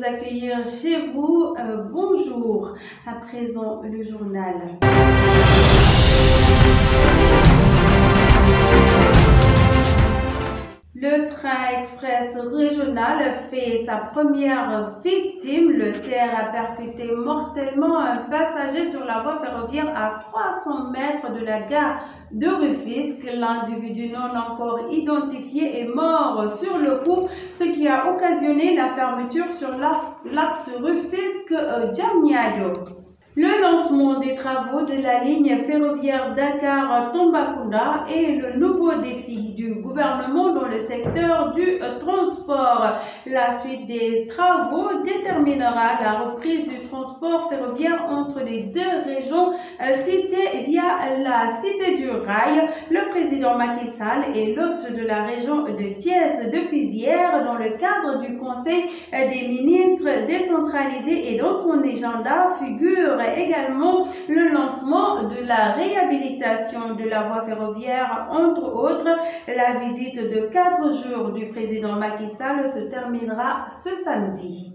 vous accueillir chez vous. Bonjour. À présent, le journal. Le train express régional fait sa première victime. Le TER a percuté mortellement un passager sur la voie ferroviaire à 300 mètres de la gare de Rufisque. L'individu non encore identifié est mort sur le coup, ce qui a occasionné la fermeture sur l'axe Rufisque-Diamniadio. Le lancement des travaux de la ligne ferroviaire Dakar-Tambacounda est le nouveau défi du gouvernement dans le secteur du transport. La suite des travaux déterminera la reprise du transport ferroviaire entre les deux régions citées via la Cité du Rail. Le président Macky Sall est l'hôte de la région de Thiès depuis hier dans le cadre du Conseil des ministres décentralisé, et dans son agenda figure également le lancement de la réhabilitation de la voie ferroviaire, entre autres. La visite de 4 jours du président Macky Sall se terminera ce samedi.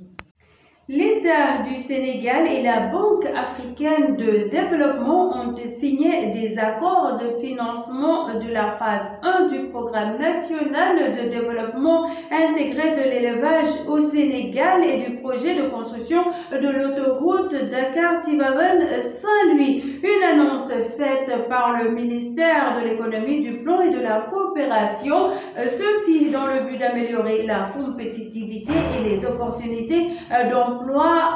L'État du Sénégal et la Banque africaine de développement ont signé des accords de financement de la phase 1 du programme national de développement intégré de l'élevage au Sénégal et du projet de construction de l'autoroute Dakar-Tivaouane-Saint-Louis. Une annonce faite par le ministère de l'Économie, du Plan et de la Coopération, ceci dans le but d'améliorer la compétitivité et les opportunités d'emploi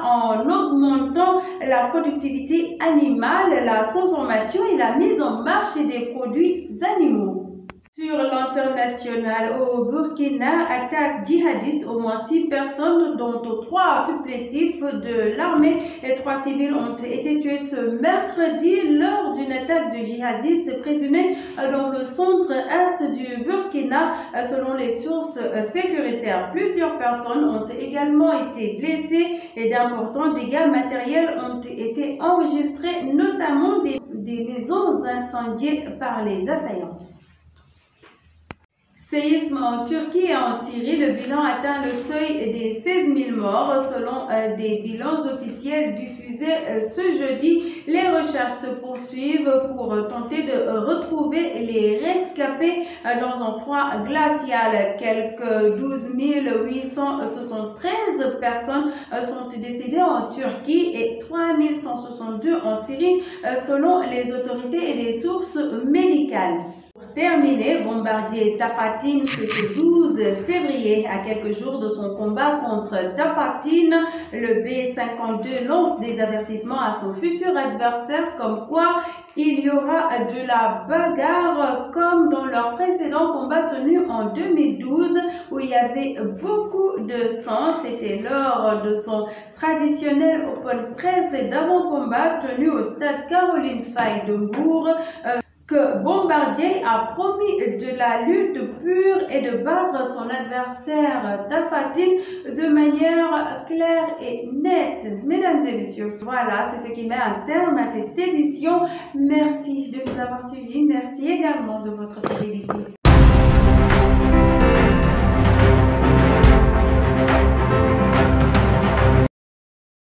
en augmentant la productivité animale, la transformation et la mise en marché des produits animaux. Sur l'international, au Burkina, attaque djihadiste, au moins 6 personnes, dont 3 supplétifs de l'armée et 3 civils ont été tués ce mercredi lors d'une attaque de djihadistes présumée dans le centre-est du Burkina, selon les sources sécuritaires. Plusieurs personnes ont également été blessées et d'importants dégâts matériels ont été enregistrés, notamment des maisons incendiées par les assaillants. Séisme en Turquie et en Syrie, le bilan atteint le seuil des 16 000 morts selon des bilans officiels diffusés ce jeudi. Les recherches se poursuivent pour tenter de retrouver les rescapés dans un froid glacial. Quelques 12 873 personnes sont décédées en Turquie et 3 162 en Syrie selon les autorités et les sources médicales. Pour terminer, Bombardier Tapha-Tine ce 12 février, à quelques jours de son combat contre Tapha-Tine. Le B52 lance des avertissements à son futur adversaire comme quoi il y aura de la bagarre comme dans leur précédent combat tenu en 2012 où il y avait beaucoup de sang. C'était lors de son traditionnel open press d'avant-combat tenu au stade Caroline Faye de Bourg que Bombardier a promis de la lutte pure et de battre son adversaire Tapha-Tine de manière claire et nette. Mesdames et messieurs, voilà, c'est ce qui met un terme à cette édition. Merci de nous avoir suivis. Merci également de votre fidélité.